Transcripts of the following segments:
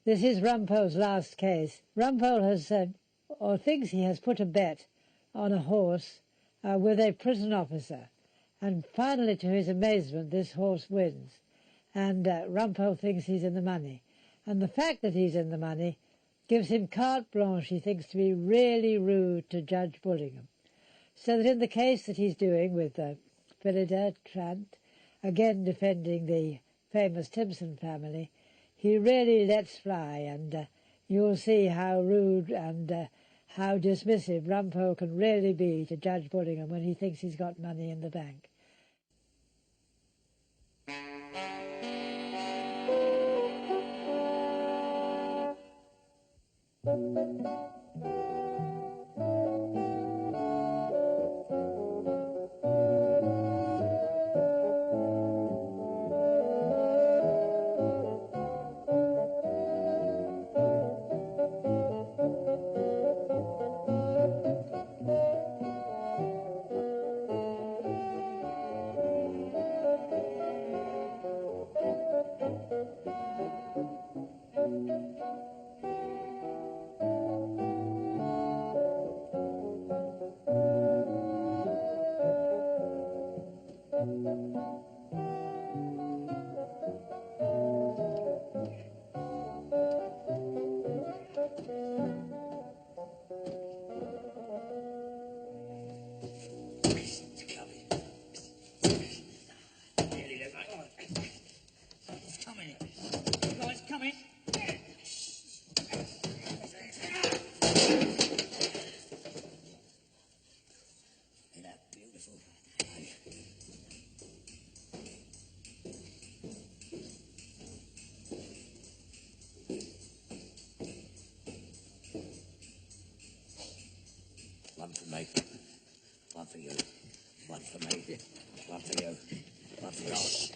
This is Rumpole's last case. Rumpole has or thinks he has put a bet on a horse with a prison officer. And finally, to his amazement, this horse wins. And Rumpole thinks he's in the money. And the fact that he's in the money gives him carte blanche, he thinks, to be really rude to Judge Bullingham. So that in the case that he's doing with Phillida Trant, again defending the famous Timpson family, he really lets fly, and you'll see how rude and how dismissive Rumpole can really be to Judge Bullingham when he thinks he's got money in the bank. One for me, one for you, one for me, one for you, one for us.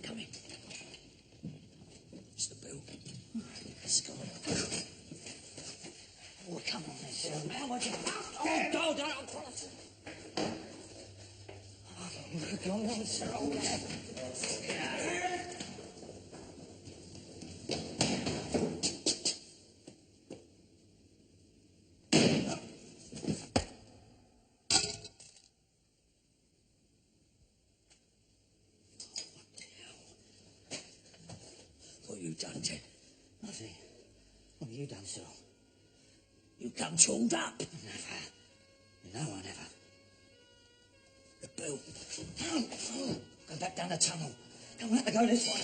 Come in. It's the bill. It's gone. Oh, come on then, Cyril. How much? Oh, don't. Oh, come on, Cyril. What have you done, Ted? Nothing. What have you done, Cyril? You come chawled up. Never. No, I never. The bill. Go back down the tunnel. Don't let her go this way.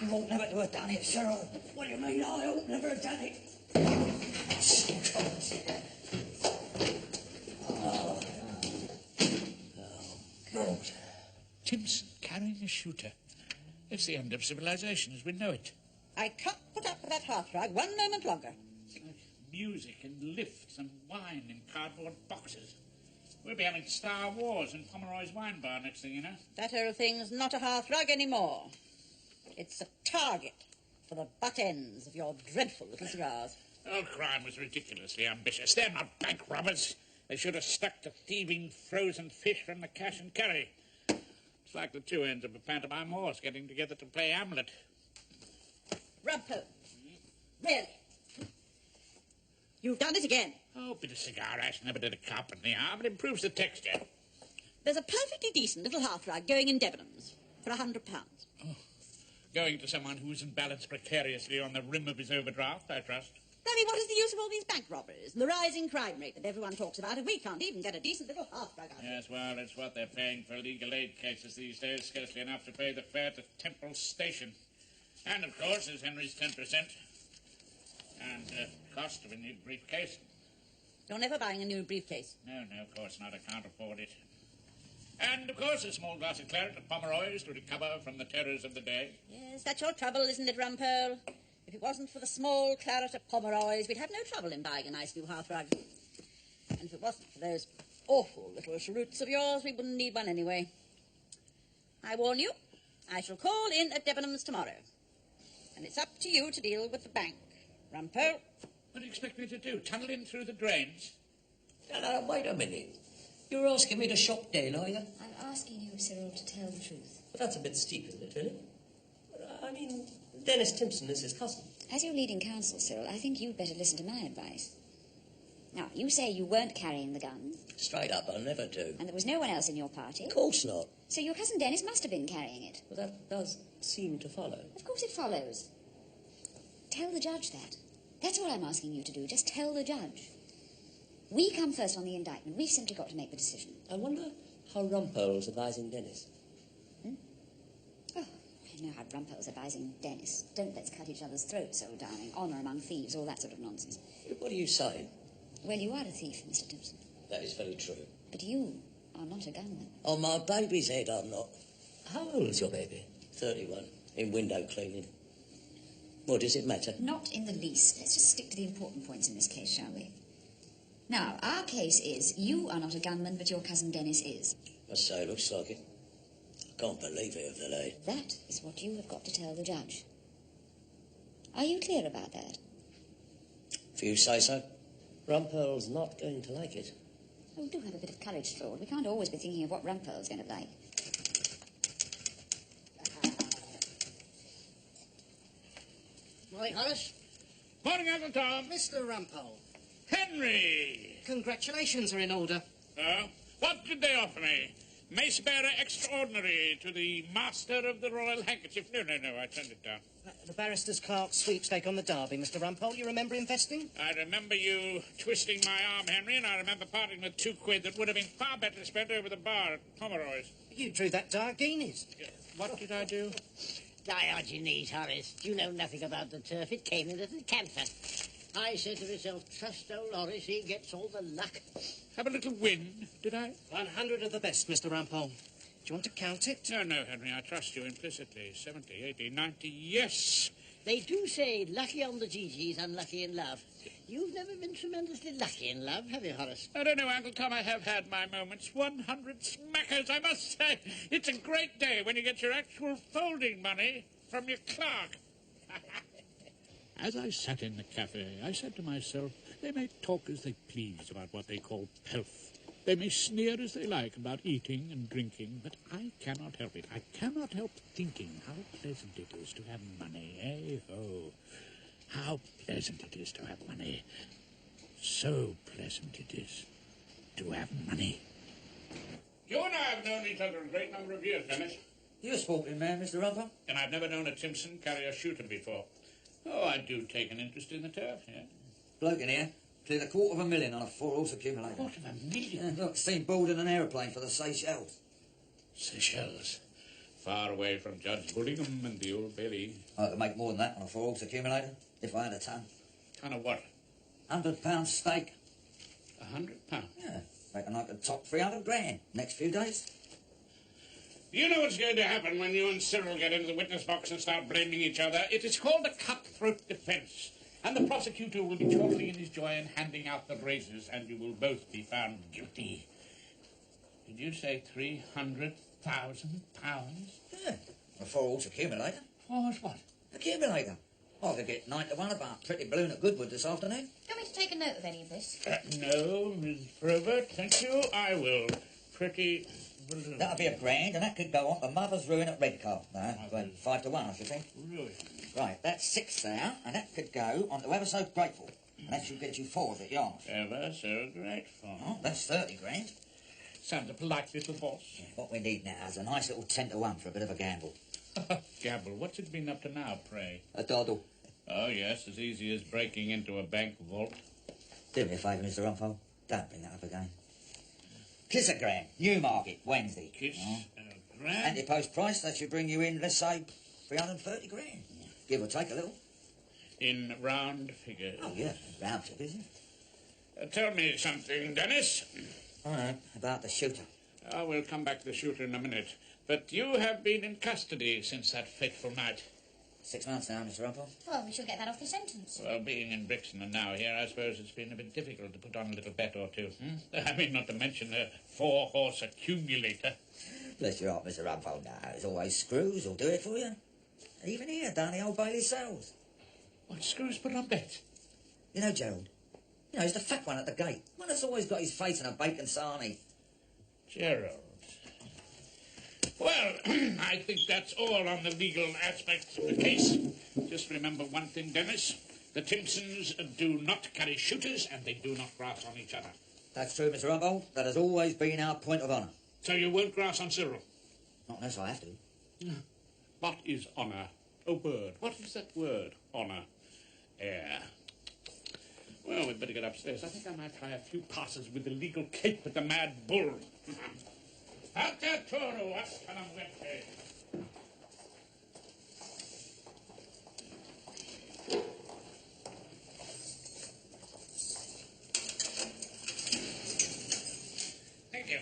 You ought never to have done it, Cyril. What do you mean? I ought never have done it. God. Timpson carrying a shooter. It's the end of civilization as we know it. I can't put up with that hearthrug 1 moment longer. Music and lifts and wine in cardboard boxes. We'll be having Star Wars in Pomeroy's wine bar next thing you know. That old thing's not a hearthrug anymore. It's a target for the butt ends of your dreadful little cigars. Old crime was ridiculously ambitious. They're not bank robbers. They should have stuck to thieving frozen fish from the cash and carry. It's like the two ends of a pantomime horse getting together to play Hamlet. Rumpole. Really? You've done it again. Oh, a bit of cigar ash never did a cop in the arm. It improves the texture. There's a perfectly decent little hearthrug going in Debenhams for £100. Oh, going to someone who's balanced precariously on the rim of his overdraft, I trust. I mean, what is the use of all these bank robberies and the rising crime rate that everyone talks about if we can't even get a decent little hearthrug out of it? Yes, well, it's what they're paying for legal aid cases these days. Scarcely enough to pay the fare to Temple Station. And, of course, there's Henry's 10%. And cost of a new briefcase. You're never buying a new briefcase. No, of course not. I can't afford it. And, of course, a small glass of claret at Pomeroy's to recover from the terrors of the day. Yes, that's your trouble, isn't it, Rumpole? If it wasn't for the small claret at Pomeroy's, we'd have no trouble in buying a nice new hearthrug. And if it wasn't for those awful little cheroots of yours, we wouldn't need one anyway. I warn you, I shall call in at Debenhams tomorrow. And it's up to you to deal with the bank, Rumpole. What do you expect me to do? Tunnel in through the drains? No, wait a minute. You're asking me to shop Dale, are you? I'm asking you, Cyril, to tell the truth. But that's a bit steep, isn't it, really? I mean, Dennis Timpson is his cousin. As your leading counsel, Cyril, I think you'd better listen to my advice. Now, you say you weren't carrying the gun. Straight up, I never do. And there was no one else in your party. Of course not. So your cousin Dennis must have been carrying it. Well, that does seem to follow. Of course it follows. Tell the judge that. That's all I'm asking you to do. Just tell the judge. We come first on the indictment. We've simply got to make the decision. I wonder how Rumpole's advising Dennis. Oh, I know how Rumpole's advising Dennis. Don't let's cut each other's throats, old darling. Honour among thieves, all that sort of nonsense. What are you saying? Well, you are a thief, Mr. Timpson. That is very true. But you are not a gunman. On my baby's head, I'm not. How old is your baby? 31. In window cleaning. What does it matter? Not in the least. Let's just stick to the important points in this case, shall we? Now, our case is you are not a gunman, but your cousin Dennis is. I say, looks like it. I can't believe it of the lad. That is what you have got to tell the judge. Are you clear about that? If you say so. Rumpole's not going to like it. Oh, do have a bit of courage, Claude. We can't always be thinking of what Rumpole's going to like. Morning, Horace. Morning, Uncle Tom. Mr. Rumpole. Henry! Congratulations are in order. Oh? What did they offer me? Mace bearer extraordinary to the master of the royal handkerchief. No, I turned it down. The barrister's clerk sweepstake on the Derby, Mr. Rumpole. You remember investing? I remember you twisting my arm, Henry, and I remember parting with £2 that would have been far better spent over the bar at Pomeroy's. You drew that dark guineas. What did I do? Die on your knees, Horace. You know nothing about the turf. It came in as a canter. I said to myself, trust old Horace, he gets all the luck. Have a little win, did I? 100 of the best, Mr. Rumpole. Do you want to count it? No, Henry, I trust you implicitly. 70, 80, 90, yes. They do say lucky on the GG's, unlucky in love. You've never been tremendously lucky in love, have you, Horace? I don't know, Uncle Tom, I have had my moments. 100 smackers, I must say. It's a great day when you get your actual folding money from your clerk. As I sat in the cafe, I said to myself, they may talk as they please about what they call pelf. They may sneer as they like about eating and drinking, but I cannot help it. I cannot help thinking how pleasant it is to have money. Hey-ho. How pleasant it is to have money. So pleasant it is to have money. You and I have known each other a great number of years, Dennis. You're a sporting man, Mr. Rumpole. And I've never known a Timpson carry a shooter before. Oh, I do take an interest in the turf, yeah. Bloke in here cleared $250,000 on a 4-horse accumulator. $250,000? Yeah, look, seen boarding an aeroplane for the Seychelles. Seychelles. Far away from Judge Bullingham and the Old Bailey. I could make more than that on a 4-horse accumulator, if I had a ton. Ton of what? £100 steak. £100? Yeah, reckon I could top 300 grand next few days. You know what's going to happen when you and Cyril get into the witness box and start blaming each other? It is called a cutthroat defence. And the prosecutor will be chortling in his joy and handing out the razors, and you will both be found guilty. Did you say £300,000? Yeah, a 4-horse accumulator. 4-horse what? Accumulator. I could get 9 to 1 about Pretty Balloon at Goodwood this afternoon. Do you want me to take a note of any of this? No, Miss Probert, thank you. I will. Pretty Balloon. That'll be £1,000, and that could go on to Mother's Ruin at Redcar. No, 5 to 1, I should think. Really? Right, that's 6 there, and that could go on to Ever So Grateful. And that should get you 4 at Yarmouth. Ever so grateful. Oh, that's 30 grand. Sounds a polite little boss. Yeah, what we need now is a nice little 10 to 1 for a bit of a gamble. Gamble. What's it been up to now, pray? A doddle. Oh, yes, as easy as breaking into a bank vault. Do me a favour, Mr. Rumpole. Don't bring that up again. Kiss a grand. Newmarket, Wednesday. Kiss a grand? Anti-post price, that should bring you in, let's say, 330 grand. Give or take a little. In round figures. Oh, yeah, round figures, yeah. Tell me something, Dennis. All right, about the shooter. Oh, we'll come back to the shooter in a minute. But you have been in custody since that fateful night. 6 months now, Mr. Rumpole. Well, we shall get that off the sentence. Well, being in Brixton and now here, I suppose it's been a bit difficult to put on a little bet or two. I mean, not to mention a 4-horse accumulator. Bless your heart, Mr. Rumpole. Now, there's always screws who'll do it for you. Even here, down the Old Bailey cells. What screws put on bets? You know, Gerald, you know, he's the fat one at the gate. One that's always got his face in a bacon sarnie. Gerald. Well, I think that's all on the legal aspects of the case. Just remember one thing, Dennis. The Timpsons do not carry shooters, and they do not grass on each other. That's true, Mr. Rumpole. That has always been our point of honour. So you won't grass on Cyril? Not unless I have to. What is honour? A word. What is that word? Honour. Air. Well, we'd better get upstairs. I think I might try a few passes with the legal cape with the mad bull. Out there, Toro, what can I wet? Thank you.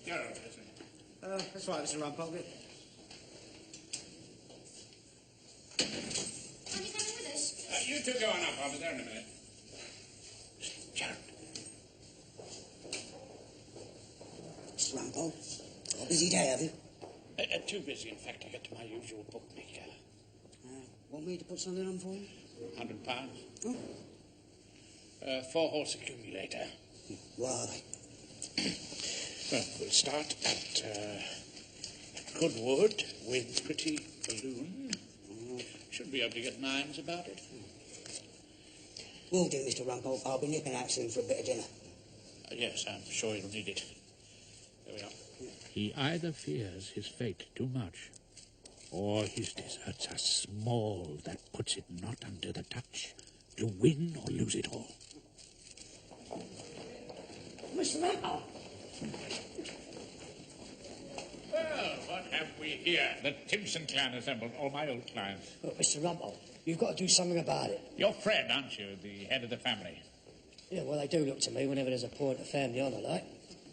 You're all right, isn't it? That's right, Mr. Rumpole. Are you coming with us? You two go on up. I'll be there in a minute. Sharon. Mr. Rumpole, a busy day, have you? Too busy, in fact, to get to my usual bookmaker. Want me to put something on for you? £100. Oh. 4-horse accumulator. Why? Well, we'll start at Goodwood with Pretty Balloon. Should be able to get 9s about it. Will do, Mr. Rumpole. I'll be nipping out soon for a bit of dinner. Yes, I'm sure you'll need it. There we are. He either fears his fate too much, or his deserts are small that puts it not under the touch to win or lose it all. Mr. Rumpole! Well, what have we here? The Timpson clan assembled, all my old clients. Look, Mr. Rumpole, you've got to do something about it. You're Fred, aren't you, the head of the family? Yeah, well, they do look to me whenever there's a point of family honour, like.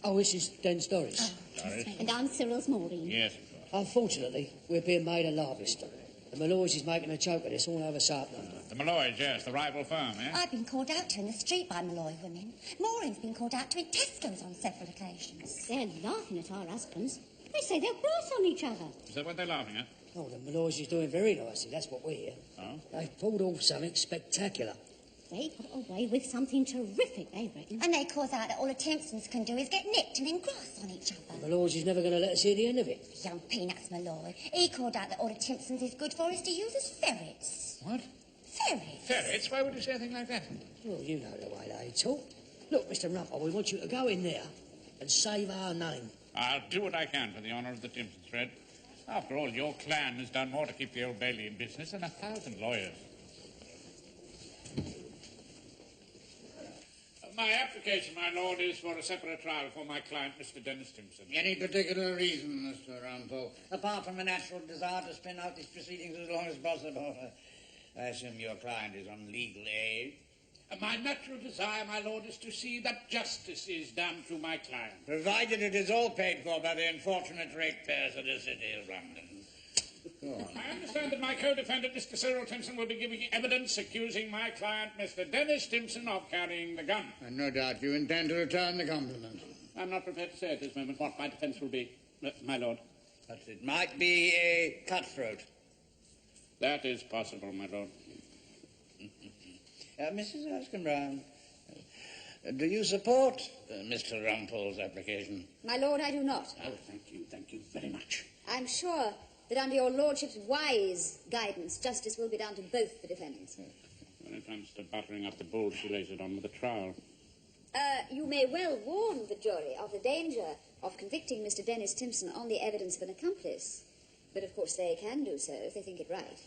Oh, this is Den's Doris. Doris? And I'm Cyril's Maureen. Yes. Unfortunately, we're being made a larvest. The Malloys is making a joke of this all over South London. The Malloys, yes, the rival firm, eh? I've been called out to in the street by Malloy women. Maureen's been called out to in Tesco's on several occasions. They're laughing at our husbands. They say they'll grass on each other. Is that what they're laughing at? Oh, the Malloys is doing very nicely, that's what we hear. Oh? They've pulled off something spectacular. They got away with something terrific, they reckon. And they cause out that all the Timpsons can do is get nicked and then grass on each other. The Malloys is never going to let us hear the end of it. Young peanuts Malloy. He called out that all the Timpsons is good for is to use as ferrets. What? Ferrets? Ferrets? Why would you say a thing like that? Well, you know the way they talk. Look, Mr. Rumpole, we want you to go in there and save our name. I'll do what I can for the honour of the Timpsons, Fred. After all, your clan has done more to keep the Old Bailey in business than 1,000 lawyers. My application, my lord, is for a separate trial for my client, Mr. Dennis Timpson. Any particular reason, Mr. Rumpole, apart from a natural desire to spin out these proceedings as long as possible? I assume your client is on legal aid. My natural desire, my lord, is to see that justice is done to my client. Provided it is all paid for by the unfortunate ratepayers of the city of London. Go on. I understand that my co-defendant, Mr. Cyril Timpson, will be giving evidence accusing my client, Mr. Dennis Timpson, of carrying the gun. And no doubt you intend to return the compliment. I'm not prepared to say at this moment what my defence will be, my lord. But it might be a cutthroat. That is possible, my lord. Mrs. Erskine-Brown, do you support Mr. Rumpole's application? My lord, I do not. Oh, thank you very much. I'm sure that under your lordship's wise guidance, justice will be done to both the defendants. When it comes to buttering up the bull, she lays it on with the trial. You may well warn the jury of the danger of convicting Mr. Dennis Timpson on the evidence of an accomplice. But of course they can do so if they think it right.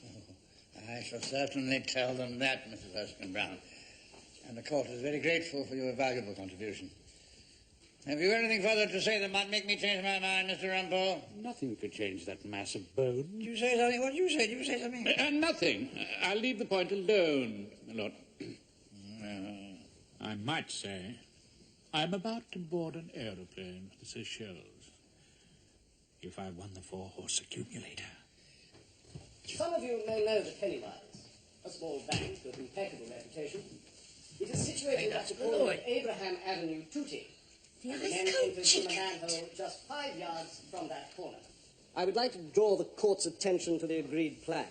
I shall certainly tell them that, Mrs. Erskine-Brown. And the court is very grateful for your valuable contribution. Have you anything further to say that might make me change my mind, Mr. Rumpole? Nothing could change that mass of bone. Did you say something? What did you say? Did you say something? Nothing. I'll leave the point alone, my lord. I might say I'm about to board an aeroplane for the Seychelles if I won the 4-horse accumulator. Some of you may know the Pennywise, a small bank with impeccable reputation. It is situated at the corner of Abraham Avenue, Tooting. The men entered from a manhole just 5 yards from that corner. I would like to draw the court's attention to the agreed plan.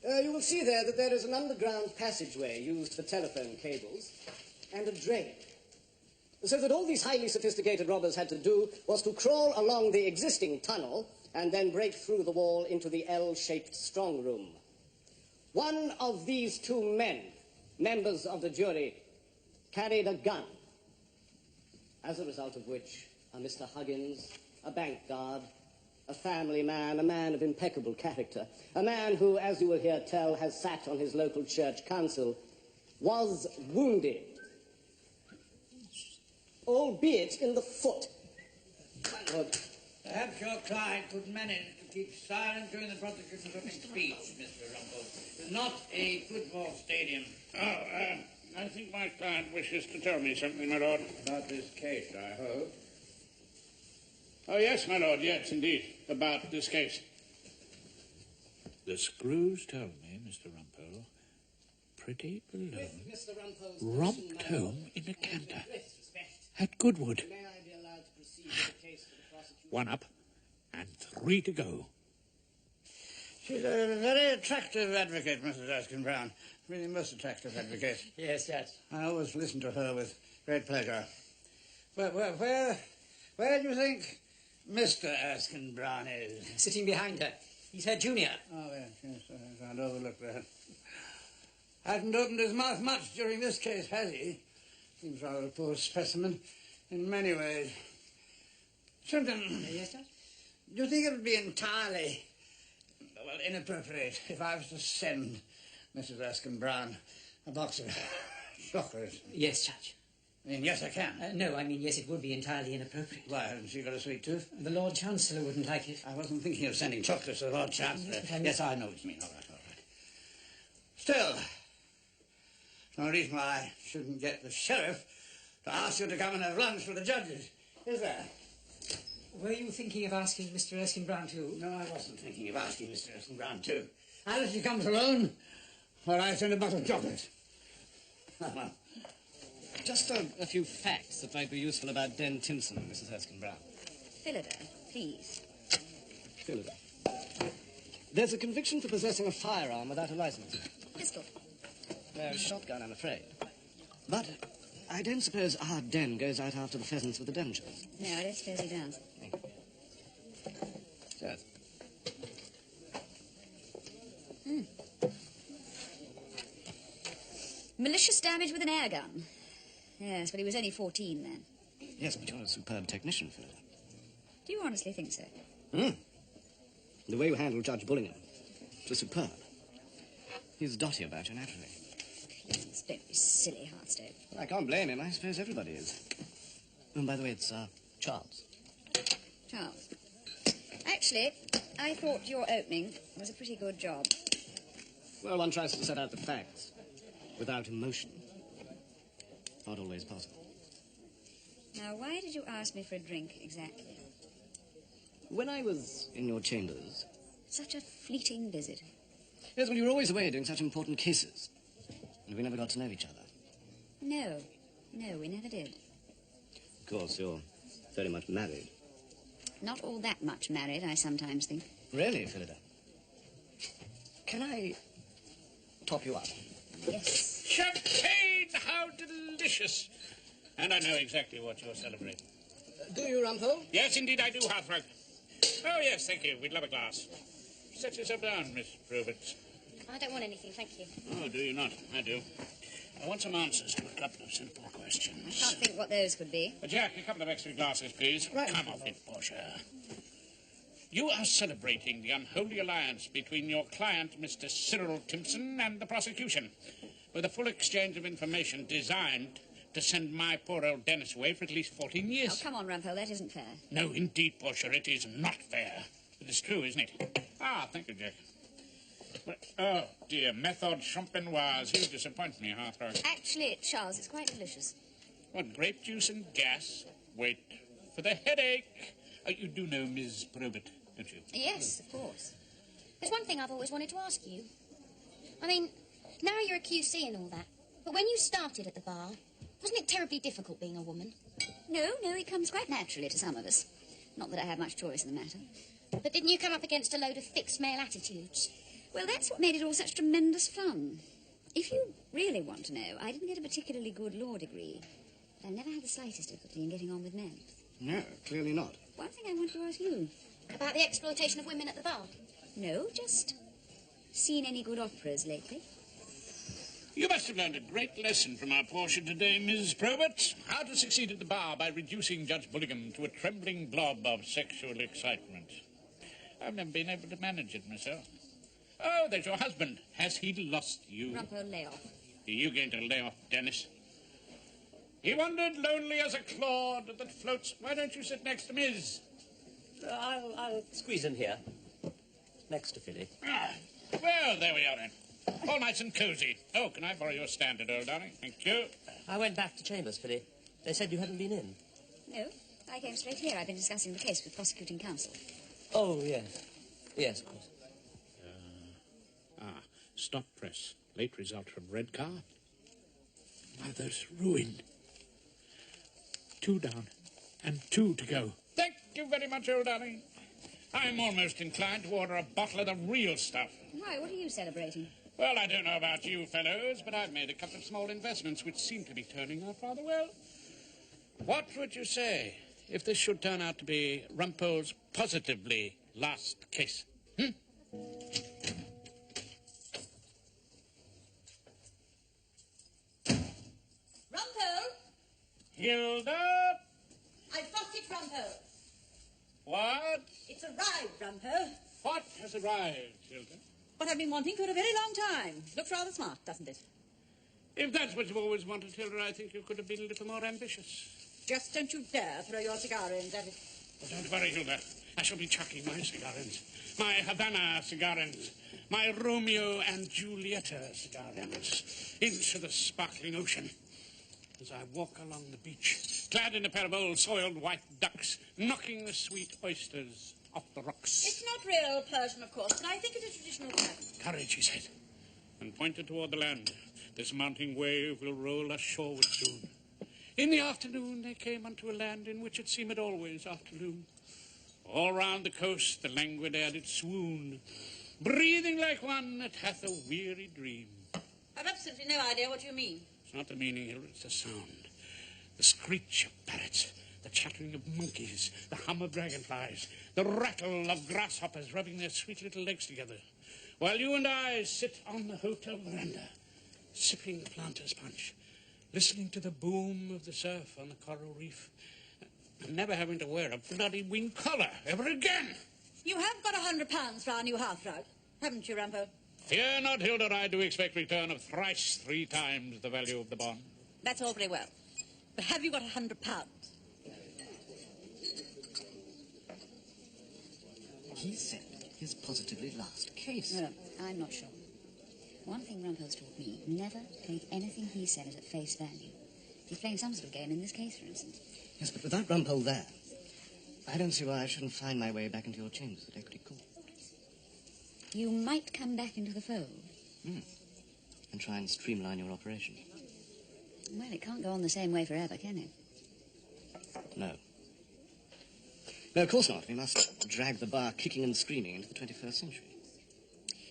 You will see there that there is an underground passageway used for telephone cables and a drain. So that all these highly sophisticated robbers had to do was to crawl along the existing tunnel and then break through the wall into the L-shaped strong room. One of these two men, members of the jury, carried a gun, as a result of which a Mr. Huggins, a bank guard, a family man, a man of impeccable character, a man who, as you will hear tell, has sat on his local church council, was wounded, albeit in the foot. Perhaps your client could manage to keep silent during the prosecution's opening speech, Mr. Rumpole. It's not a football stadium. I think my client wishes to tell me something, my lord. About this case, I hope. Oh, yes, my lord, yes, indeed, about this case. The screws tell me, Mr. Rumpole, pretty balloon romped home in a canter at Goodwood. 1 up and 3 to go. She's a very attractive advocate, Mrs. Erskine Brown. Really most attractive advocate. Yes, Judge. I always listen to her with great pleasure. Where do you think Mr. Erskine Brown is? Sitting behind her. He's her junior. Oh, yes, I can't overlook that. Hasn't opened his mouth much during this case, has he? Seems rather a poor specimen in many ways. Simpson. Yes, Judge? Do you think it would be entirely, inappropriate if I was to send Mrs. Erskine Brown a box of chocolates? Yes, Judge. I mean, yes, I can. No, I mean, yes, it would be entirely inappropriate. Why, hasn't she got a sweet tooth? The Lord Chancellor wouldn't like it. I wasn't thinking of sending chocolates to the Lord Chancellor. Yes, I know what you mean. All right. Still, no reason why I shouldn't get the sheriff to ask you to come and have lunch with the judges, is there? Were you thinking of asking Mr. Erskine Brown too? No, I wasn't thinking of asking Mr. Erskine Brown too. Either she comes alone, or I send a box of chocolates. Just a few facts that might be useful about Den Timson, Mrs. Erskine Brown. Phillida, please. Phillida. There's a conviction for possessing a firearm without a license. Pistol. No, shotgun, I'm afraid. But I don't suppose our Den goes out after the pheasants with the dentures. No, I don't suppose he does. Yes. Malicious damage with an air gun. Yes, but he was only 14 then. Yes, but you're a superb technician, Phillida. Do you honestly think so? The way you handled Judge Bullingham was superb. He's dotty about you, naturally. Please, don't be silly, Hearthstone. Well, I can't blame him. I suppose everybody is. And by the way, it's Charles. Charles. Actually, I thought your opening was a pretty good job. Well, one tries to set out the facts without emotion. Not always possible. Now, why did you ask me for a drink, exactly? When I was in your chambers... Such a fleeting visit. Yes, well, you were always away doing such important cases. And we never got to know each other. No, we never did. Of course, you're very much married. Not all that much married, I sometimes think. Really, Phillida? Can I top you up? Yes. Champagne! How delicious! And I know exactly what you're celebrating. Do you, Rumpole? Yes, indeed I do, Hearthrug. Oh, yes, thank you. We'd love a glass. Set yourself down, Miss Probert. I don't want anything, thank you. Oh, do you not? I do. I want some answers to a couple of simple questions. I can't think what those could be. Jack, a couple of extra glasses, please. Right. Come off it, Portia. You are celebrating the unholy alliance between your client, Mr. Cyril Timpson, and the prosecution, with a full exchange of information designed to send my poor old Dennis away for at least 14 years. Oh, come on, Rumpole, that isn't fair. No, indeed, Portia, it is not fair. It is true, isn't it? Ah, thank you, Jack. But, oh, dear, method champenoise. You disappoint me, Hearthrug. Actually, Charles, it's quite delicious. What, grape juice and gas? Wait for the headache. Oh, you do know Ms. Probert, don't you? Yes, of course. There's one thing I've always wanted to ask you. I mean, now you're a QC and all that, but when you started at the bar, wasn't it terribly difficult being a woman? No, it comes quite naturally to some of us. Not that I have much choice in the matter. But didn't you come up against a load of fixed male attitudes? Well, that's what made it all such tremendous fun. If you really want to know, I didn't get a particularly good law degree. But I never had the slightest difficulty in getting on with men. No, clearly not. One thing I wanted to ask you. About the exploitation of women at the bar. No, just seen any good operas lately? You must have learned a great lesson from our portion today, Miss Probert. How to succeed at the bar by reducing Judge Bullingham to a trembling blob of sexual excitement. I've never been able to manage it myself. Oh, there's your husband. Has he lost you? Rumpole, lay off. Are you going to lay off Dennis? He wandered lonely as a clod that floats. Why don't you sit next to Miss? I'll squeeze in here. Next to Philly. Ah, well, there we are then. All nice and cosy. Oh, can I borrow your standard, old darling? Thank you. I went back to chambers, Philly. They said you hadn't been in. No, I came straight here. I've been discussing the case with prosecuting counsel. Oh, yes. Yes, of course. Stop press. Late result from red car. Mother's ruined. 2 down and 2 to go. Thank you very much, old darling. I'm almost inclined to order a bottle of the real stuff. Why, what are you celebrating? Well, I don't know about you fellows, but I've made a couple of small investments which seem to be turning out rather well. What would you say if this should turn out to be Rumpole's positively last case? Rumpole! Hilda? I've got it, Rumpole. What? It's arrived, Rumpole. What has arrived, Hilda? What I've been wanting for a very long time. Looks rather smart, doesn't it? If that's what you've always wanted, Hilda, I think you could have been a little more ambitious. Just don't you dare throw your cigar ends at it. Oh, don't worry, Hilda. I shall be chucking my cigar ends. My Havana cigar ends. My Romeo and Julieta cigar ends. Into the sparkling ocean. As I walk along the beach, clad in a pair of old soiled white ducks, knocking the sweet oysters off the rocks. It's not real Persian, of course, but I think it is traditional pattern. Courage, he said, and pointed toward the land. This mounting wave will roll us shoreward soon. In the afternoon they came unto a land in which it seemed always afternoon. All round the coast the languid air did swoon, breathing like one that hath a weary dream. I've absolutely no idea what you mean. It's not the meaning, Hilda, it's the sound. The screech of parrots, the chattering of monkeys, the hum of dragonflies, the rattle of grasshoppers rubbing their sweet little legs together, while you and I sit on the hotel veranda, sipping the planter's punch, listening to the boom of the surf on the coral reef, and never having to wear a bloody wing collar ever again. You have got £100 for our new hearthrug, haven't you, Rumpole? Fear not, Hilda, I do expect return of thrice 3 times the value of the bond. That's all very well. But have you got £100? He said his positively last case. No, I'm not sure. One thing Rumpole's taught me, never take anything he says at face value. He's playing some sort of game in this case, for instance. Yes, but without Rumpole there, I don't see why I shouldn't find my way back into your chambers at Equity Court. You might come back into the fold. And try and streamline your operation. Well, it can't go on the same way forever, can it? No. No, of course not. We must drag the bar kicking and screaming into the 21st century.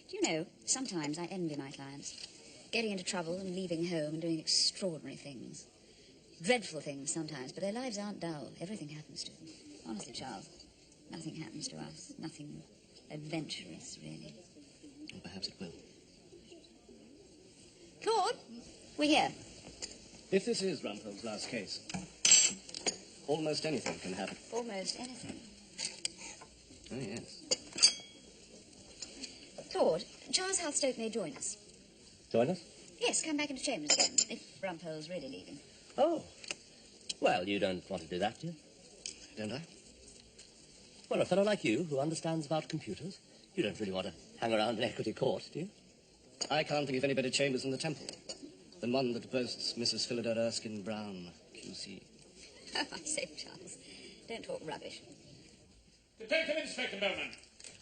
Do you know, sometimes I envy my clients. Getting into trouble and leaving home and doing extraordinary things. Dreadful things sometimes, but their lives aren't dull. Everything happens to them. Honestly, Charles, nothing happens to us. Nothing adventurous, really. And perhaps it will. Claude, we're here. If this is Rumpole's last case, almost anything can happen. Almost anything. Oh, yes. Claude, Charles Healthstoke may join us. Join us? Yes, come back into chambers again, if Rumpole's really leaving. Oh. Well, you don't want to do that, do you? Don't I? Well, a fellow like you, who understands about computers, you don't really want to hang around in Equity Court, do you? I can't think of any better chambers in the Temple than one that boasts Mrs. Philida Erskine Brown, QC. Oh, I say, Charles, don't talk rubbish. Detective Inspector Bowman,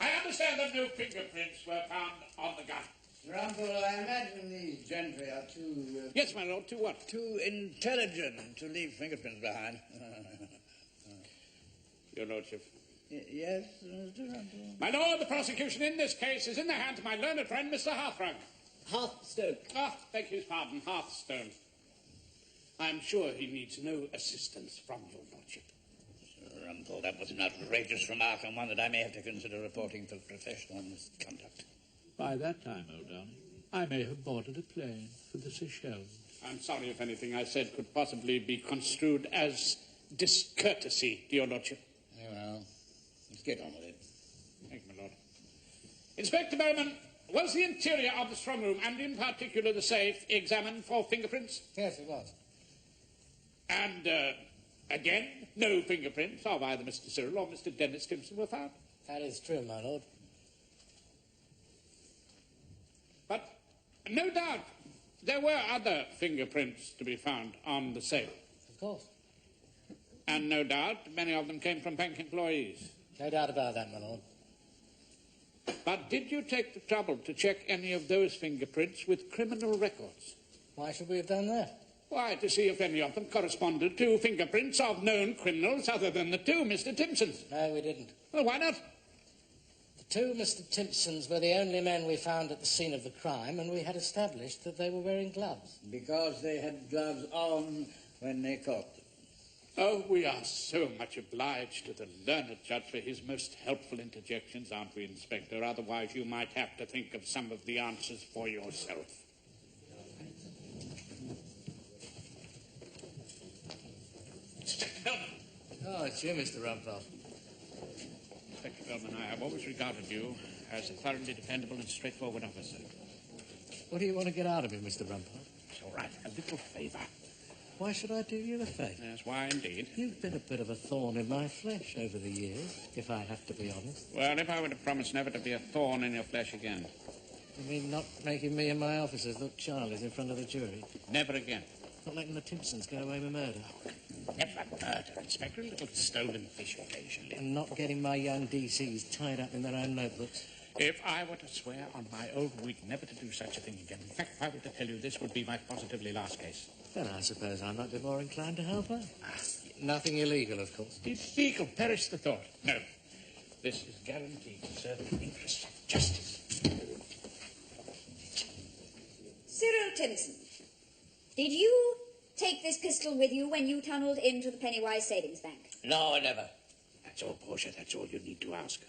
I understand that no fingerprints were found on the gun. Rumpole, I imagine these gentry are too... Yes, my lord, too what? Too intelligent to leave fingerprints behind. Your lordship, Yes, Mr. Rumpole? My lord, the prosecution in this case is in the hands of my learned friend, Mr. Hearthrug. Hearthstone. Ah, beg his pardon, Hearthstone. I'm sure he needs no assistance from your lordship. Sir Rumpole, that was an outrageous remark, and one that I may have to consider reporting for professional misconduct. By that time, old darling, I may have boarded a plane for the Seychelles. I'm sorry if anything I said could possibly be construed as discourtesy to your lordship. Very well. Let's get on with it. Thank you, my lord. Inspector Bowman, was the interior of the strong room, and in particular the safe, examined for fingerprints? Yes, it was. And, again, no fingerprints of either Mr. Cyril or Mr. Dennis Timpson were found? That is true, my lord. But no doubt there were other fingerprints to be found on the safe. Of course. And no doubt many of them came from bank employees. No doubt about that, my lord. But did you take the trouble to check any of those fingerprints with criminal records? Why should we have done that? Why, to see if any of them corresponded to fingerprints of known criminals other than the two Mr. Timpsons. No, we didn't. Well, why not? The two Mr. Timpsons were the only men we found at the scene of the crime, and we had established that they were wearing gloves. Because they had gloves on when they caught them. Oh, we are so much obliged to the learned judge for his most helpful interjections, aren't we, Inspector? Otherwise you might have to think of some of the answers for yourself. Oh, it's you, Mr. Rumpole. Inspector Bowman, I have always regarded you as a thoroughly dependable and straightforward officer. What do you want to get out of me, Mr. Rumpole? It's all right. A little favour. Why should I do you a favour? Yes, why indeed? You've been a bit of a thorn in my flesh over the years, if I have to be honest. Well, if I were to promise never to be a thorn in your flesh again. You mean not making me and my officers look Charlies in front of the jury? Never again. Not letting the Timpsons get away with murder? Never murder, Inspector. A little stolen fish occasionally. And not getting my young DCs tied up in their own notebooks? If I were to swear on my old wig never to do such a thing again, in fact, if I were to tell you this would be my positively last case. Then I suppose I might be more inclined to help her. Nothing illegal, of course. Illegal, perish the thought. No. This is guaranteed to serve the interests of justice. Cyril Timpson, did you take this pistol with you when you tunnelled into the Pennywise Savings Bank? No, I never. That's all, Portia. That's all you need to ask.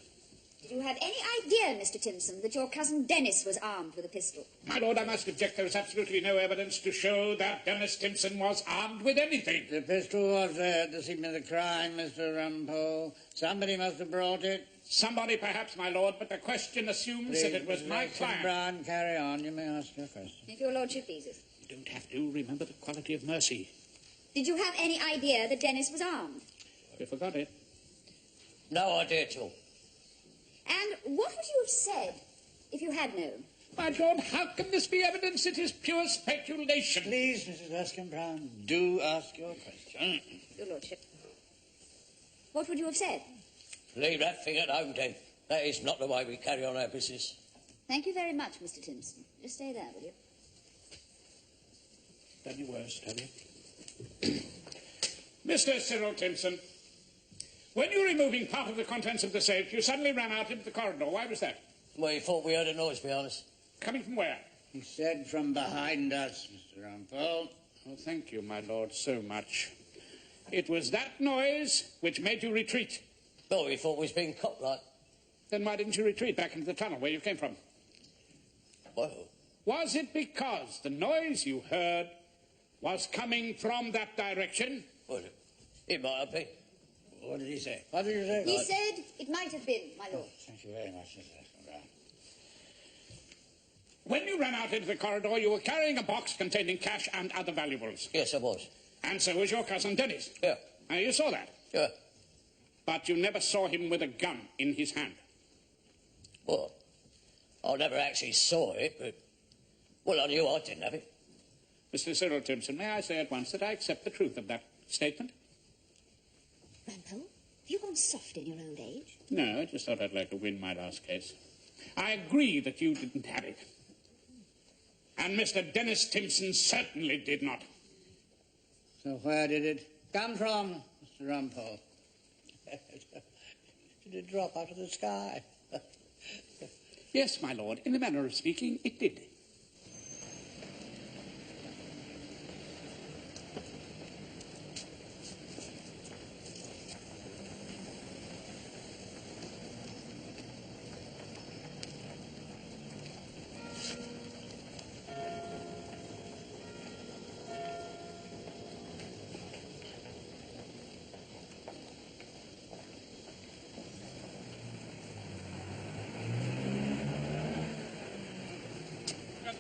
Did you have any idea, Mr. Timpson, that your cousin Dennis was armed with a pistol? My lord, I must object. There is absolutely no evidence to show that Dennis Timpson was armed with anything. The pistol was there at the scene of the crime, Mr. Rumpole. Somebody must have brought it. Somebody, perhaps, my lord, but the question assumes that it was my client. Brown, carry on. You may ask your question. If your lordship pleases. You don't have to. Remember the quality of mercy. Did you have any idea that Dennis was armed? You forgot it. No idea at all. And what would you have said if you had known? My lord, how can this be evidence? It is pure speculation. Please, Mrs. Erskine-Brown, do ask your question. Your lordship. What would you have said? Leave that thing at home, then. That is not the way we carry on our business. Thank you very much, Mr. Timpson. Just stay there, will you? Done your worst, have you? Mr. Cyril Timpson, when you were removing part of the contents of the safe, you suddenly ran out into the corridor. Why was that? Well, you thought we heard a noise, to be honest. Coming from where? He said from behind us, Mr. Rumpole. Oh, thank you, my lord, so much. It was that noise which made you retreat. Well, we thought we was being copped, like. Then why didn't you retreat back into the tunnel where you came from? Well, Was it because the noise you heard was coming from that direction? well, it might have been. What did he say? What did you say? He said it might have been, my lord. Thank you very much, Mrs. Erskine-Brown. When you ran out into the corridor, you were carrying a box containing cash and other valuables. Yes, I was. And so was your cousin Dennis. Yeah. Now, you saw that. Yeah. But you never saw him with a gun in his hand. Well, I never actually saw it, but... Well, I knew I didn't have it. Mr. Cyril Timpson, may I say at once that I accept the truth of that statement? Rumpole, have you gone soft in your old age? No, I just thought I'd like to win my last case. I agree that you didn't have it. And Mr. Dennis Timpson certainly did not. So where did it come from, Mr. Rumpole? Did it drop out of the sky? Yes, my lord. In a manner of speaking, it did.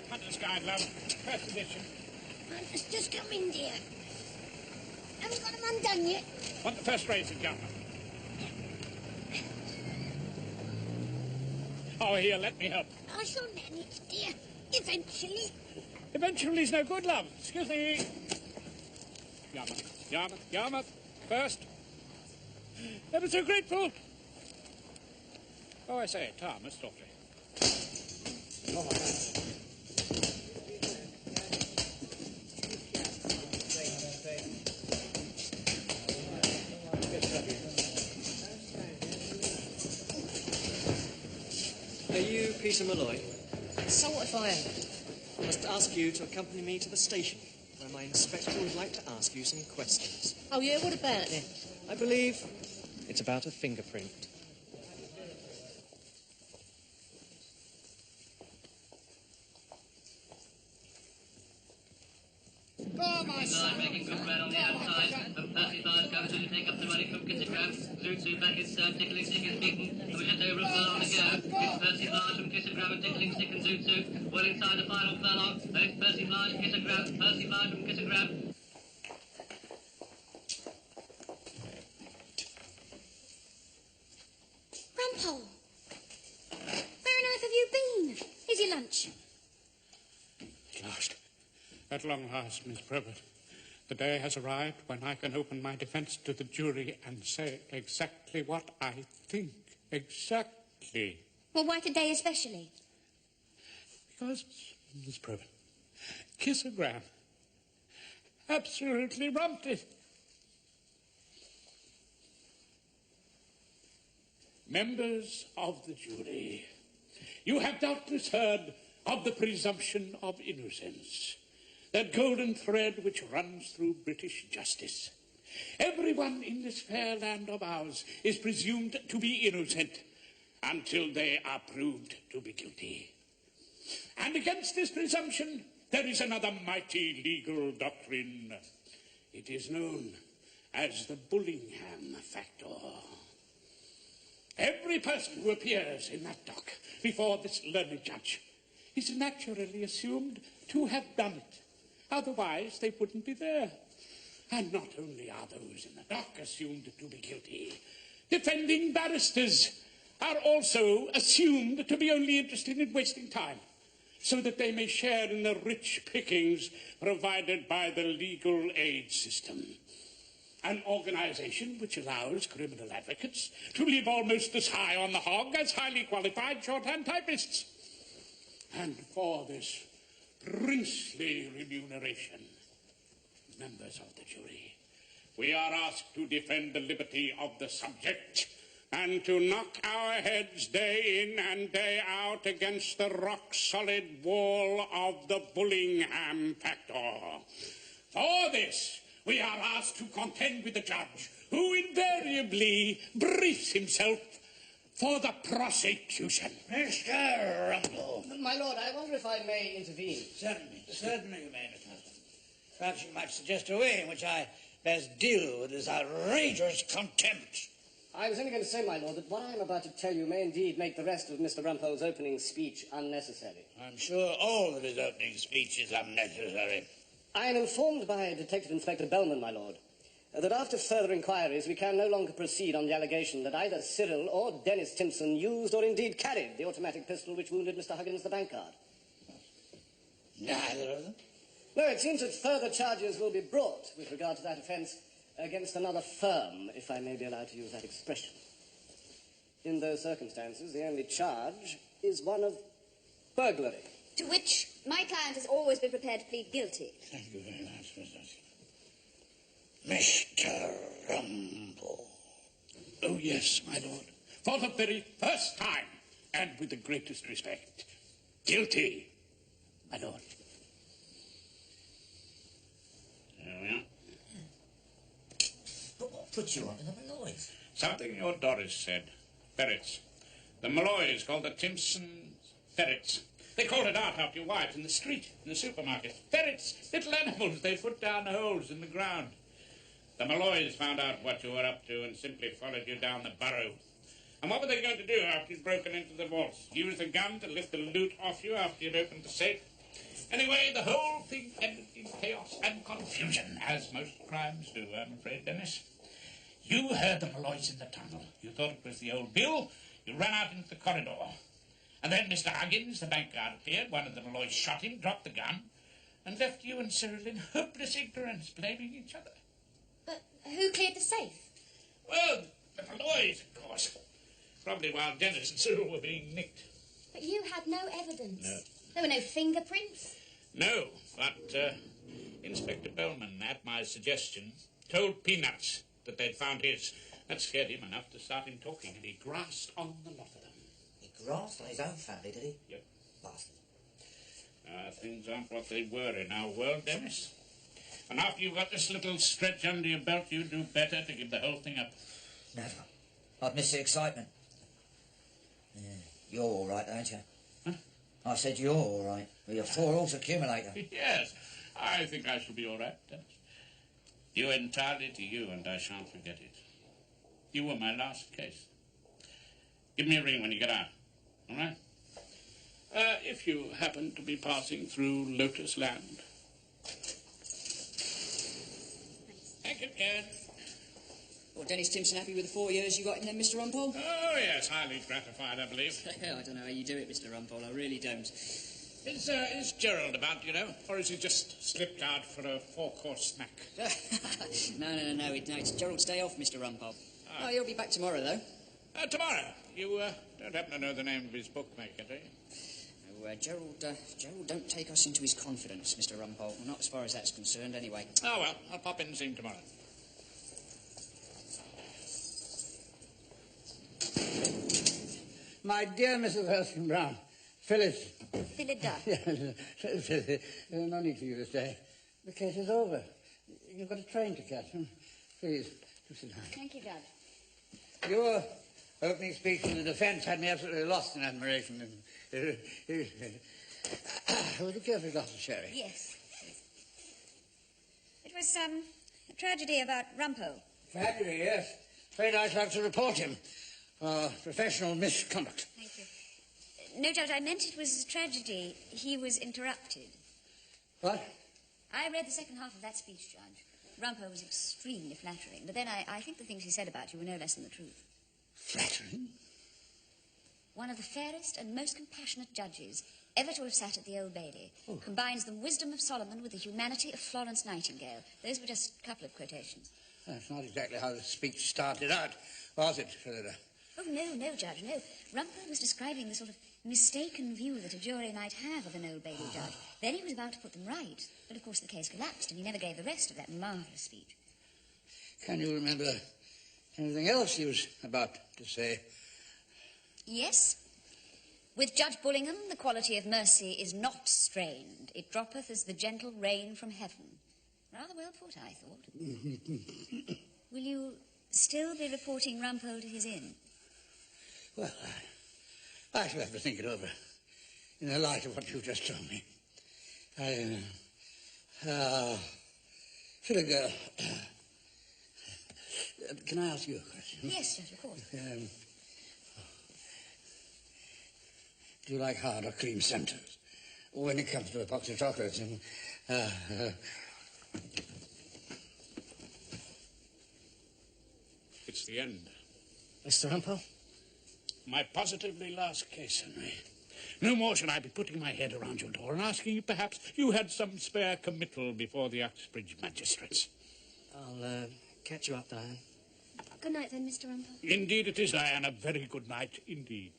Hunter's Guide, love. First edition. It's just come in, dear. Haven't got them undone yet. Want the first rating, Governor? Oh, here, let me help. I shall manage, dear. Eventually. Eventually's no good, love. Excuse me. Yarmouth. First. Ever so grateful. Oh, I say, Thomas, softly. Oh, my God. Are you Peter Malloy? So what if I am? I must ask you to accompany me to the station, where my inspector would like to ask you some questions. Oh, yeah? What about it, then? I believe it's about a fingerprint. Oh, my son! Making good bread on the outside, and Percy Fires going to take up the running from Kissagram. Zoot back is tickling, stick is beaten, and we're just over a furlong to go. It's Percy Fires from Kissagram and tickling, stick and Zoot. Well inside the final furlong, and it's Percy Fires from Kissagram, Percy Fires from Kissagram. Rumpole! Where on earth have you been? Here's your lunch. At last. At long last, Miss Probert. The day has arrived when I can open my defence to the jury and say exactly what I think. Exactly. Well, why today especially? Because, Miss Probert, Kissagram absolutely rumped it. Members of the jury, you have doubtless heard of the presumption of innocence, that golden thread which runs through British justice. Everyone in this fair land of ours is presumed to be innocent until they are proved to be guilty. And against this presumption, there is another mighty legal doctrine. It is known as the Bullingham factor. Every person who appears in that dock before this learned judge is naturally assumed to have done it. Otherwise, they wouldn't be there. And not only are those in the dock assumed to be guilty, defending barristers are also assumed to be only interested in wasting time, so that they may share in the rich pickings provided by the legal aid system. An organisation which allows criminal advocates to live almost as high on the hog as highly qualified shorthand typists. And for this princely remuneration, members of the jury, we are asked to defend the liberty of the subject and to knock our heads day in and day out against the rock-solid wall of the Bullingham factor. For this, we are asked to contend with the judge, who invariably briefs himself for the prosecution. Mr. Rumpole. My lord, I wonder if I may intervene. Certainly you may, Mr. Husband. Perhaps you might suggest a way in which I best deal with this outrageous contempt. I was only going to say, my lord, that what I am about to tell you may indeed make the rest of Mr. Rumpole's opening speech unnecessary. I'm sure all of his opening speech is unnecessary. I am informed by Detective Inspector Bellman, my lord, that after further inquiries we can no longer proceed on the allegation that either Cyril or Dennis Timpson used or indeed carried the automatic pistol which wounded Mr. Huggins, the bank guard. Neither of them? No, it seems that further charges will be brought with regard to that offence against another firm, if I may be allowed to use that expression. In those circumstances, the only charge is one of burglary. To which my client has always been prepared to plead guilty. Thank you very much, Mr. Rumpole. Oh, yes, my lord. for the very first time, and with the greatest respect. Guilty, my lord. There we are. But what put you on to the Malloys? Something your Doris said. Ferrets. The Malloys called the Timpson ferrets. They called it out after your wife in the street, in the supermarket. Ferrets, little animals they put down holes in the ground. The Malloys found out what you were up to and simply followed you down the burrow. And what were they going to do after you'd broken into the vault? Use the gun to lift the loot off you after you'd opened the safe? Anyway, the whole thing ended in chaos and confusion, as most crimes do, I'm afraid, Dennis. You heard the Malloys in the tunnel. You thought it was the old Bill. You ran out into the corridor. And then Mr. Huggins, the bank guard, appeared. One of the Malloys shot him, dropped the gun, and left you and Cyril in hopeless ignorance, blaming each other. But who cleared the safe? Well, the Malloys, of course. Probably while Dennis and Cyril were being nicked. But you had no evidence. No. There were no fingerprints. No, but Inspector Bowman, at my suggestion, told Peanuts that they'd found his. That scared him enough to start him talking, and he grasped on the lot of them. He grasped on his own family, did he? Yep. Bastard. Things aren't what they were in our world, Dennis. And after you've got this little stretch under your belt, you do better to give the whole thing up. Never. I'd miss the excitement. Yeah. You're all right, ain't you? Huh? I said you're all right. With your 4-horse accumulator. Yes, I think I shall be all right, Dennis. Due entirely to you, and I shan't forget it. You were my last case. Give me a ring when you get out, all right? If you happen to be passing through Lotus Land. Thank you, Ken. Well, Dennis Timpson happy with the 4 years you got in there, Mr. Rumpole? Oh, yes, highly gratified, I believe. I don't know how you do it, Mr. Rumpole. I really don't. Is Gerald about, you know? Or is he just slipped out for a 4-course snack? No, it's Gerald's day off, Mr. Rumpole. Oh, he'll be back tomorrow, though. Tomorrow? You don't happen to know the name of his bookmaker, do you? No, Gerald don't take us into his confidence, Mr. Rumpole. Well, not as far as that's concerned, anyway. Oh, well, I'll pop in and see him tomorrow. My dear Mrs. Erskine Brown, Phyllis. Philida. Phyllis, no need for you to stay. The case is over. You've got a train to catch. Please, do sit down. Thank you, Judge. Your opening speech to the defence had me absolutely lost in admiration. Would you care for a glass of sherry? Yes. It was, a tragedy about Rumpole. Tragedy, yes. Afraid I'd like to report him. Professional misconduct. Thank you. No, Judge, I meant it was a tragedy. He was interrupted. What? I read the second half of that speech, Judge. Rumpole was extremely flattering, but then I think the things he said about you were no less than the truth. Flattering? One of the fairest and most compassionate judges ever to have sat at the Old Bailey. Combines the wisdom of Solomon with the humanity of Florence Nightingale. Those were just a couple of quotations. That's not exactly how the speech started out, was it, Philida? Oh, no, Judge, no. Rumpole was describing the sort of mistaken view that a jury might have of an Old Bailey judge. Then he was about to put them right. But, of course, the case collapsed, and he never gave the rest of that marvellous speech. Can you remember anything else he was about to say? Yes. With Judge Bullingham, the quality of mercy is not strained. It droppeth as the gentle rain from heaven. Rather well put, I thought. Will you still be reporting Rumpole to his inn? Well, I shall have to think it over in the light of what you just told me. Philida, can I ask you a question? Yes, Judge, of course. Do you like hard or cream Santos? When it comes to a box of chocolates and... It's the end. Mr. Rumpole? My positively last case, Henry. No more shall I be putting my head around your door and asking if perhaps you had some spare committal before the Uxbridge magistrates. I'll catch you up, Diane. Good night, then, Mr. Rumpole. Indeed it is, Diane. A very good night indeed.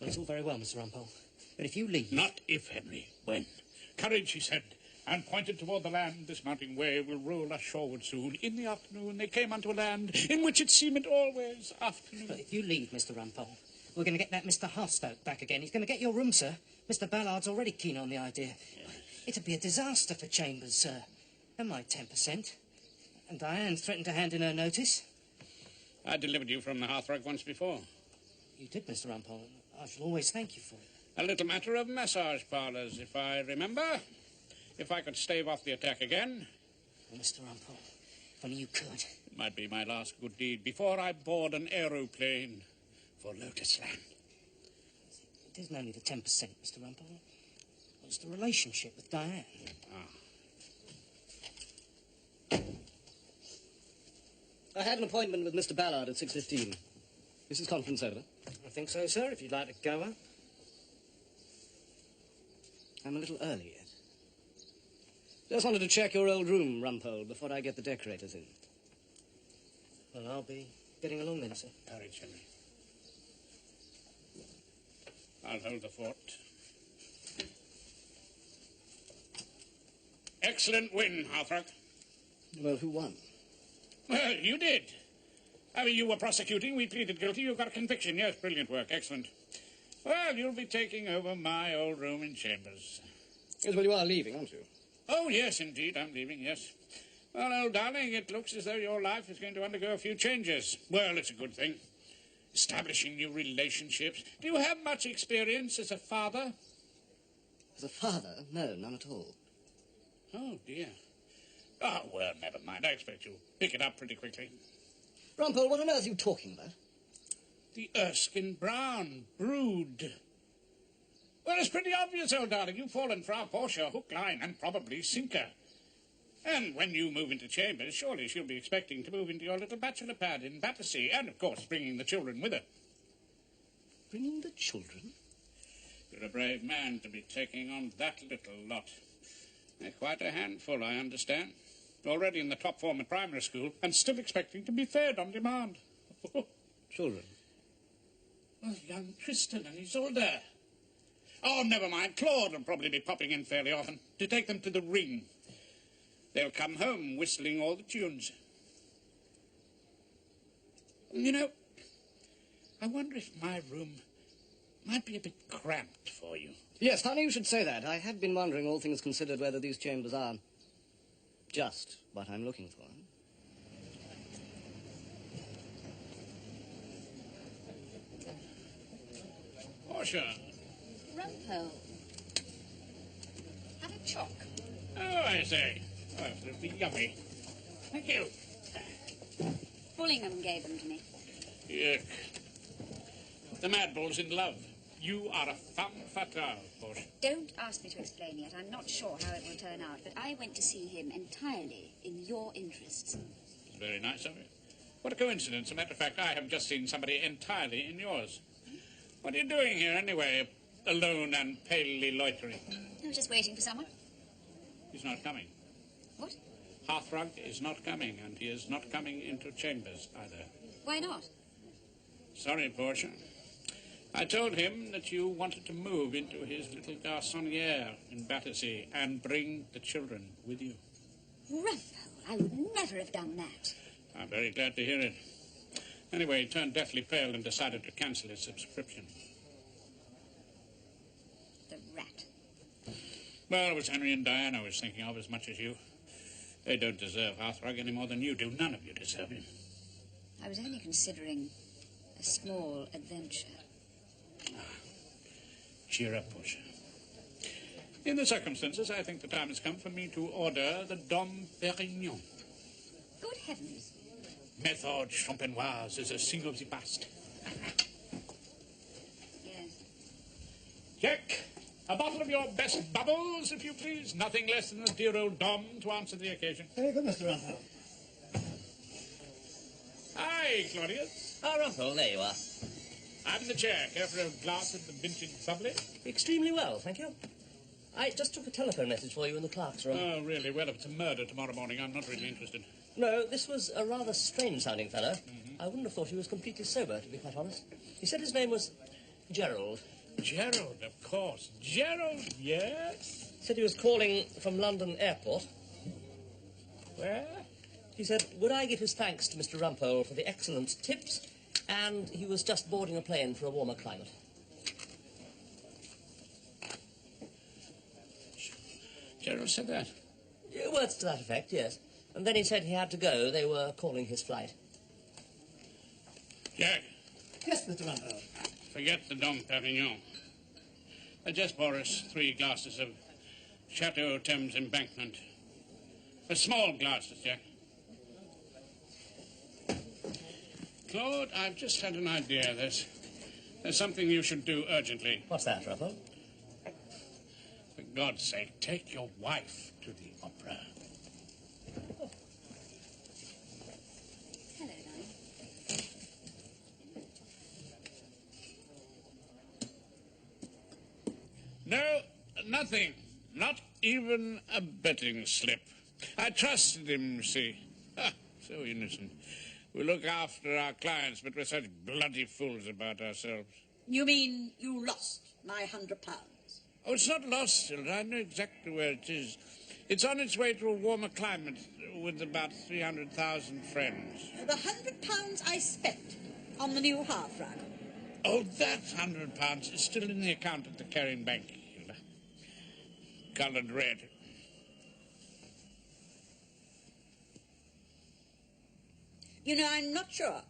Well, it's all very well, Mr. Rumpole. But if you leave... Not if, Henry. When. Courage, he said, and pointed toward the land. This mounting wave will roll us shoreward soon. In the afternoon they came unto a land in which it seemed always afternoon. But if you leave, Mr. Rumpole, we're going to get that Mr. Halfstoke back again. He's going to get your room, sir. Mr. Ballard's already keen on the idea. Yes. It'd be a disaster for Chambers, sir. And my 10%. And Diane's threatened to hand in her notice. I delivered you from the hearthrug once before. You did, Mr. Rumpole. I shall always thank you for it. A little matter of massage parlours, if I remember. If I could stave off the attack again. Oh, Mr. Rumpole, if only you could. It might be my last good deed before I board an aeroplane for Lotus Land. It isn't only the 10%, Mr. Rumpole. It's the relationship with Diane. I had an appointment with Mr. Ballard at 6:15. Is his conference over? I think so, sir, if you'd like to go up. I'm a little early yet. Just wanted to check your old room, Rumpole, before I get the decorators in. Well, I'll be getting along then, sir. Hurry, Henry. I'll hold the fort. Excellent win, Hearthrug. Well, who won? Well, you did. I mean, you were prosecuting, we pleaded guilty, you got a conviction. Yes, brilliant work, excellent. Well, you'll be taking over my old room in Chambers. Yes, well, you are leaving, aren't you? Oh, yes, indeed, I'm leaving, yes. Well, old darling, it looks as though your life is going to undergo a few changes. Well, it's a good thing. Establishing new relationships. Do you have much experience as a father? As a father? No, none at all. Oh, dear. Oh, well, never mind. I expect you'll pick it up pretty quickly. Rumpole, what on earth are you talking about? The Erskine Brown brood. Well, it's pretty obvious, old darling. You've fallen for our Portia, hook, line, and probably sinker. And when you move into Chambers, surely she'll be expecting to move into your little bachelor pad in Battersea, and, of course, bringing the children with her. Bringing the children? You're a brave man to be taking on that little lot. They're quite a handful, I understand. Already in the top form at primary school, and still expecting to be fed on demand. Children? Well, young Tristan and Isolde. Oh, never mind. Claude will probably be popping in fairly often to take them to the ring. They'll come home whistling all the tunes. You know, I wonder if my room might be a bit cramped for you. Yes, funny you should say that. I have been wondering, all things considered, whether these chambers are just what I'm looking for. Portia. Rumpole. Have a choc. Oh, I say. Oh, absolutely yummy. Thank you. Bullingham gave them to me. Yuck. The mad bull's in love. You are a femme fatale, Portia. Don't ask me to explain yet. I'm not sure how it will turn out, but I went to see him entirely in your interests. It's very nice of you. What a coincidence. As a matter of fact, I have just seen somebody entirely in yours. What are you doing here, anyway, alone and palely loitering? I was just waiting for someone. He's not coming. What? Hearthrug is not coming, and he is not coming into Chambers, either. Why not? Sorry, Portia. I told him that you wanted to move into his little garçonniere in Battersea and bring the children with you. Rumpole, I would never have done that. I'm very glad to hear it. Anyway, he turned deathly pale and decided to cancel his subscription. The rat. Well, it was Henry and Diane I was thinking of as much as you. They don't deserve Hearthrug any more than you do. None of you deserve him. I was only considering a small adventure. Cheer up, Portia. In the circumstances, I think the time has come for me to order the Dom Perignon. Good heavens. Method champenoise is a thing of the past. Yes. Check. A bottle of your best bubbles, if you please. Nothing less than the dear old Dom to answer the occasion. Very good, Mr. Rumpole. Hi, Claudius. Ah, Rumpole, there you are. I'm in the chair. Care for a glass of the vintage bubbly? Extremely well, thank you. I just took a telephone message for you in the clerk's room. Oh, really? Well, if it's a murder tomorrow morning, I'm not really interested. No, this was a rather strange-sounding fellow. Mm-hmm. I wouldn't have thought he was completely sober, to be quite honest. He said his name was Gerald. Gerald, of course. Gerald, yes. Said he was calling from London Airport. Where? He said, would I give his thanks to Mr. Rumpole for the excellent tips, and he was just boarding a plane for a warmer climate. General said that? Yeah, words to that effect, yes. And then he said he had to go. They were calling his flight. Jack. Yes, Mr. Rumpole. Forget the Dom Perignon. Just pour us 3 glasses of Chateau Thames Embankment. Small glasses, Jack. Claude, I've just had an idea. There's something you should do urgently. What's that, Rumpole? For God's sake, take your wife to the opera. Oh. Hello, darling. No, nothing. Not even a betting slip. I trusted him, you see. Ah, so innocent. We look after our clients, but we're such bloody fools about ourselves. You mean you lost my £100? Oh, it's not lost, Hilda. I know exactly where it is. It's on its way to a warmer climate with about 300,000 friends. The £100 I spent on the new hearthrug. Oh, that £100 is still in the account at the Carrying Bank, Hilda. Coloured red. You know, I'm not sure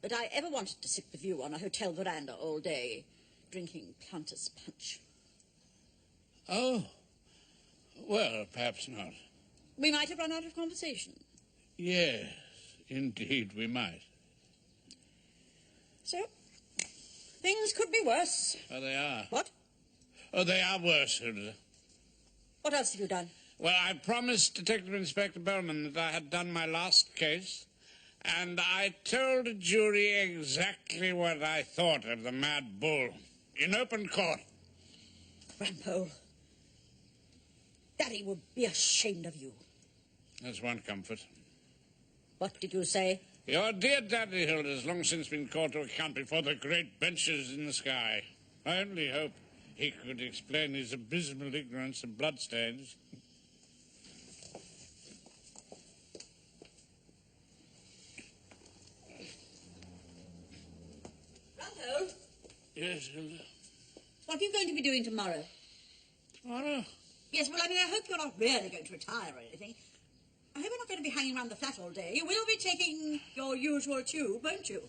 that I ever wanted to sit with you on a hotel veranda all day, drinking Planters punch. Oh, well, perhaps not. We might have run out of conversation. Yes, indeed we might. So, things could be worse. Oh, they are. What? Oh, they are worse, Hilda. What else have you done? Well, I promised Detective Inspector Bowman that I had done my last case, and I told the jury exactly what I thought of the mad bull in open court. Rumpole, Daddy would be ashamed of you. That's one comfort. What did you say? Your dear Daddy, Hilda, has long since been called to account before the great benches in the sky. I only hope he could explain his abysmal ignorance of bloodstains. Rumpole? Yes, Hilda? What are you going to be doing tomorrow? Tomorrow? Yes, well, I mean, I hope you're not really going to retire or anything. I hope you're not going to be hanging around the flat all day. You will be taking your usual tube, won't you?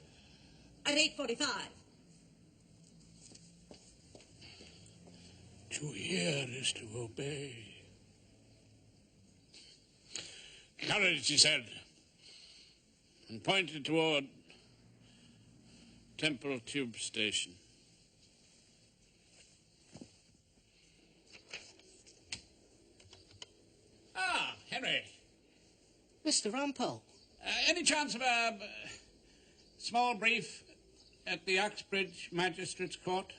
At 8:45. To hear is to obey. Courage, he said, and pointed toward Temple Tube Station. Ah, Henry. Mr. Rumpole. Any chance of a small brief at the Uxbridge Magistrates' Court?